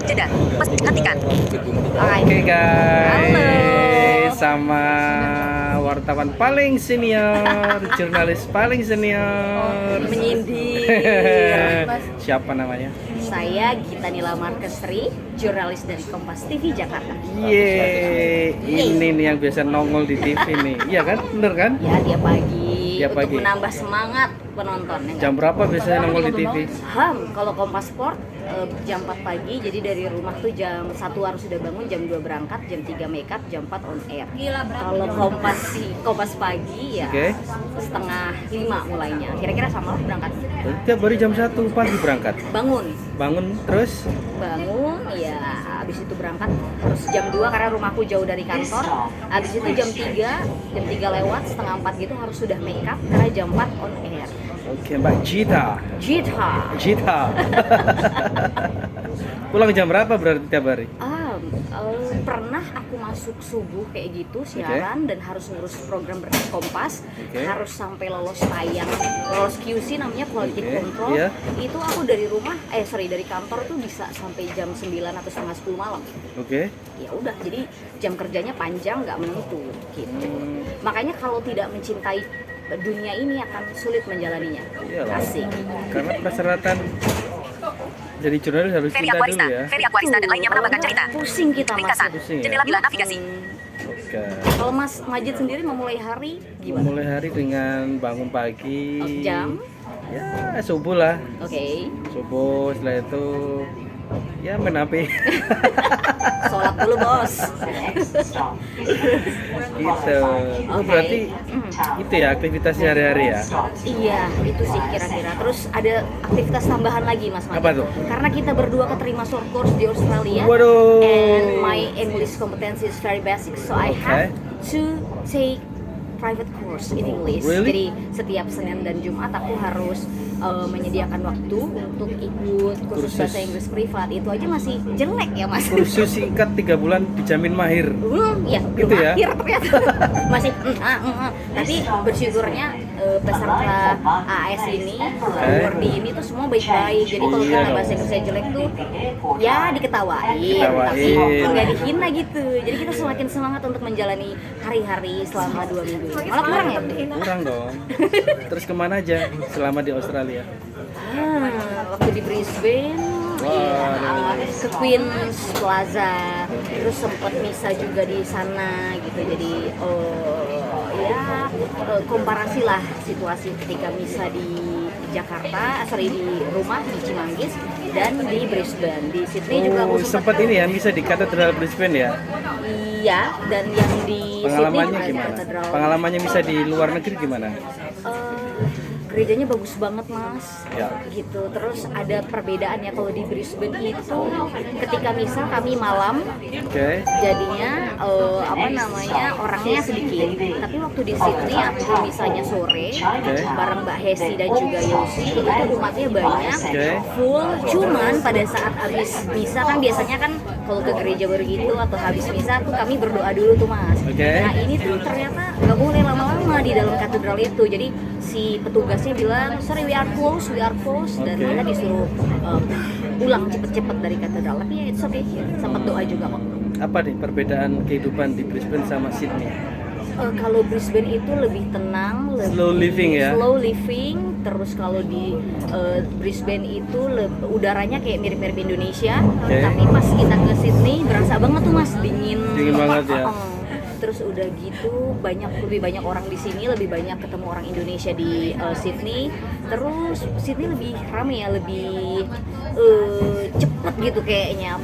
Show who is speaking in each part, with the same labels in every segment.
Speaker 1: Jeda. Hentikan.
Speaker 2: Oke guys,
Speaker 3: Halo.
Speaker 2: sama wartawan paling senior, jurnalis paling senior.
Speaker 3: Menyindir.
Speaker 2: Siapa namanya?
Speaker 3: Saya Gita Nila Markestri, jurnalis dari Kompas TV Jakarta.
Speaker 2: Yeay, ini nih yang biasa nongol di TV nih. Iya kan? Bener kan?
Speaker 3: Ya, dia pagi.
Speaker 2: Dia
Speaker 3: Untuk
Speaker 2: pagi.
Speaker 3: menambah semangat penonton. Ya
Speaker 2: Jam berapa biasanya nongol di TV?
Speaker 3: Kalau Kompas Sport jam 4 pagi, jadi dari rumah tuh jam 1 harus sudah bangun, jam 2 berangkat, jam 3 make up, jam 4 on air. Kalau Kompas pagi ya
Speaker 2: Oke.
Speaker 3: setengah 5 mulainya. Kira-kira sama lah berangkat.
Speaker 2: Tiap hari jam 1 pagi berangkat.
Speaker 3: Bangun
Speaker 2: Terus
Speaker 3: ya habis itu berangkat harus jam 2 karena rumahku jauh dari kantor. Habis itu jam 3 lewat setengah 4 gitu harus sudah make up karena jam 4 on air.
Speaker 2: oke, Mbak Gita.
Speaker 3: Jita.
Speaker 2: Pulang jam berapa berarti tiap hari?
Speaker 3: Pernah aku masuk subuh kayak gitu siaran dan harus ngurus program Kompas, harus sampai lolos tayang, lolos QC namanya quality
Speaker 2: Oke,
Speaker 3: control.
Speaker 2: iya.
Speaker 3: Itu aku dari dari kantor tuh bisa sampai jam 9 atau setengah 10 malam.
Speaker 2: Oke.
Speaker 3: Ya udah, jadi jam kerjanya panjang, nggak menentu gitu. Makanya kalau tidak mencintai dunia ini akan sulit menjalaninya.
Speaker 2: Iyalah.
Speaker 3: Asik.
Speaker 2: Karena persyaratan jadi jurnalis harus
Speaker 1: Ferry
Speaker 2: cinta
Speaker 1: Aquarista.
Speaker 2: dulu ya.
Speaker 1: Ferry Aquarista dan lainnya menambahkan cerita.
Speaker 3: Pusing kita Mas.
Speaker 1: Ringkasan.
Speaker 2: Pusing ya?
Speaker 1: Jendela bila navigasi.
Speaker 2: Oke.
Speaker 3: Kalau Mas Majid sendiri memulai hari gimana?
Speaker 2: Mulai hari dengan bangun pagi.
Speaker 3: Jam?
Speaker 2: Ya subuh lah.
Speaker 3: Oke.
Speaker 2: Subuh, setelah itu ya main HP.
Speaker 3: Sholat dulu bos.
Speaker 2: Gitu. Oh,
Speaker 3: Oke.
Speaker 2: berarti itu ya aktivitas sehari-hari ya.
Speaker 3: Iya, itu sih kira-kira. Terus ada aktivitas tambahan lagi Mas Majid.
Speaker 2: Apa tuh?
Speaker 3: Karena kita berdua keterima short course di Australia.
Speaker 2: Waduh.
Speaker 3: And my English competency is very basic, so I have to take private course in English.
Speaker 2: Really?
Speaker 3: Jadi setiap Senin dan Jumat aku harus menyediakan waktu untuk ikut kursus bahasa Inggris privat. Itu aja masih jelek ya Mas.
Speaker 2: Kursus singkat 3 bulan dijamin mahir.
Speaker 3: Ya,
Speaker 2: Gitu
Speaker 3: belum
Speaker 2: ya?
Speaker 3: akhir ternyata. Masih Tapi bersyukurnya peserta AS ini, Wardi ini tuh semua baik-baik. Jadi kalau
Speaker 2: Iya
Speaker 3: kita
Speaker 2: dong.
Speaker 3: bahasa Inggrisnya jelek tuh ya diketawain, tapi nggak dihina gitu. Jadi kita semakin semangat untuk menjalani hari-hari selama 2 minggu ini. Malah kurang ya?
Speaker 2: Kurang dong. Terus kemana aja selama di Australia?
Speaker 3: Waktu di Brisbane, ke Queen's Plaza, terus sempat misa juga di sana gitu. Jadi komparasi lah situasi ketika misa di Jakarta, di rumah di Cimanggis dan di Brisbane. Di Sydney juga aku
Speaker 2: sempat ini ya bisa di Katedral Brisbane ya.
Speaker 3: Iya, dan yang di
Speaker 2: Pengalamannya
Speaker 3: Sydney
Speaker 2: gimana?
Speaker 3: Katedral.
Speaker 2: Pengalamannya bisa di luar negeri gimana?
Speaker 3: Gerejanya bagus banget Mas,
Speaker 2: Ya.
Speaker 3: gitu. Terus ada perbedaannya kalau di Brisbane itu ketika misa kami malam,
Speaker 2: Oke.
Speaker 3: jadinya orangnya sedikit. Tapi waktu di Sydney aku misanya sore bareng Mbak Hesi dan juga Yosi, itu umatnya banyak, full. Cuman pada saat habis misa kan biasanya kan kalau ke gereja baru gitu atau habis misa tuh kami berdoa dulu tuh Mas. Nah ini tuh ternyata nggak boleh lama-lama di dalam katedral itu. Jadi si petugasnya bilang sorry we are close dan kita disuruh pulang cepet-cepet dari katedral. Tapi ya it's okay, sempat doa juga kok.
Speaker 2: Apa nih perbedaan kehidupan di Brisbane sama Sydney?
Speaker 3: Kalau Brisbane itu lebih tenang, lebih
Speaker 2: Slow living ya?
Speaker 3: Slow living. Terus kalau di Brisbane itu udaranya kayak mirip-mirip Indonesia. Tapi pas kita ke Sydney berasa banget tuh Mas, dingin
Speaker 2: banget ya.
Speaker 3: Terus udah gitu lebih banyak orang di sini, lebih banyak ketemu orang Indonesia di Sydney. Terus Sydney lebih ramai ya, lebih cepet gitu kayaknya,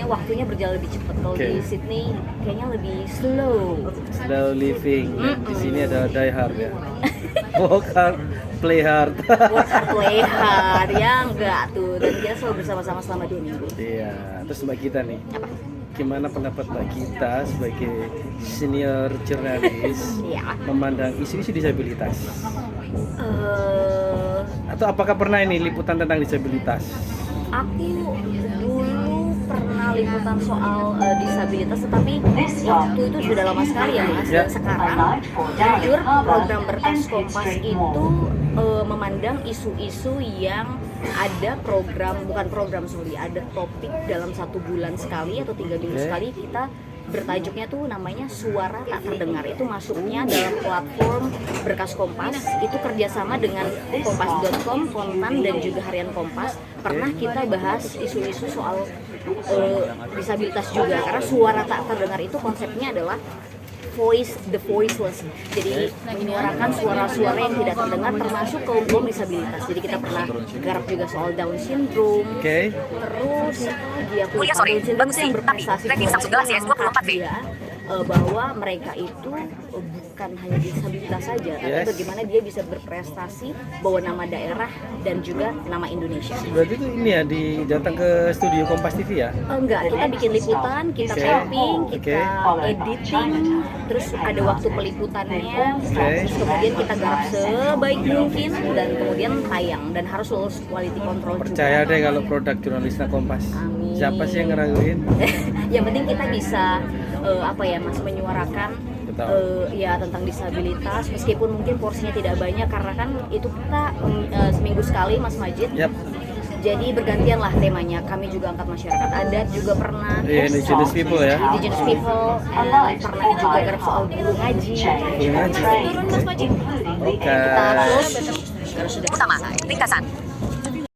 Speaker 3: waktunya berjalan lebih cepet. Kalau di Sydney kayaknya lebih slow
Speaker 2: living. Di sini ada die hard ya. Work hard, play hard.
Speaker 3: Ya enggak tuh. Dan kita selalu bersama-sama selama 2 minggu.
Speaker 2: Iya. Terus Mbak Gita nih,
Speaker 3: Apa?
Speaker 2: gimana pendapat Mbak Gita sebagai senior jurnalis memandang isu-isu disabilitas? Atau apakah pernah ini liputan tentang disabilitas?
Speaker 3: Aku dulu pernah liputan soal disabilitas, tetapi waktu itu sudah lama sekali ya Mas. Dan sekarang jujur program Berkas Kompas itu memandang isu-isu yang ada program, bukan program sorry, ada topik dalam 1 bulan sekali atau 3 minggu sekali kita bertajuknya tuh namanya Suara Tak Terdengar. Itu masuknya dalam platform Berkas Kompas, itu kerjasama dengan kompas.com, Kontan, dan juga Harian Kompas. Pernah kita bahas isu-isu soal disabilitas juga, karena suara tak terdengar itu konsepnya adalah voice the voiceless, jadi menyuarakan suara-suara yang tidak terdengar termasuk kaum disabilitas. Jadi kita pernah garap juga soal Down syndrome. Terus dia
Speaker 1: Kuliah sore, bagus sih,
Speaker 3: yang
Speaker 1: tapi
Speaker 3: berprestasi
Speaker 1: ranking Samsung Galaxy S24B.
Speaker 3: bahwa mereka itu bukan hanya disabilitas saja, tapi bagaimana dia bisa berprestasi bawa nama daerah dan juga nama Indonesia.
Speaker 2: Berarti itu ini ya datang ke studio Kompas TV ya?
Speaker 3: Enggak, kita bikin liputan, kita tapping, kita editing, terus ada waktu peliputannya, terus kemudian kita garap sebaik mungkin dan kemudian tayang dan harus lulus quality control juga.
Speaker 2: Percaya deh kalau produk jurnalisnya Kompas.
Speaker 3: Amin.
Speaker 2: Siapa sih yang ngeraguin?
Speaker 3: Yang penting kita bisa Mas, menyuarakan ya tentang disabilitas, meskipun mungkin porsinya tidak banyak karena kan itu kita seminggu sekali, Mas Majid. Jadi bergantian lah temanya. Kami juga angkat masyarakat adat, juga pernah
Speaker 2: Indigenous people ya.
Speaker 3: Indigenous people, pernah juga garap soal guru ngaji.
Speaker 2: Guru ngaji.
Speaker 3: Turun Mas Majid.
Speaker 2: Oke.
Speaker 3: Kita close karena sudah
Speaker 1: Utama,
Speaker 3: selesai.
Speaker 1: ringkasan.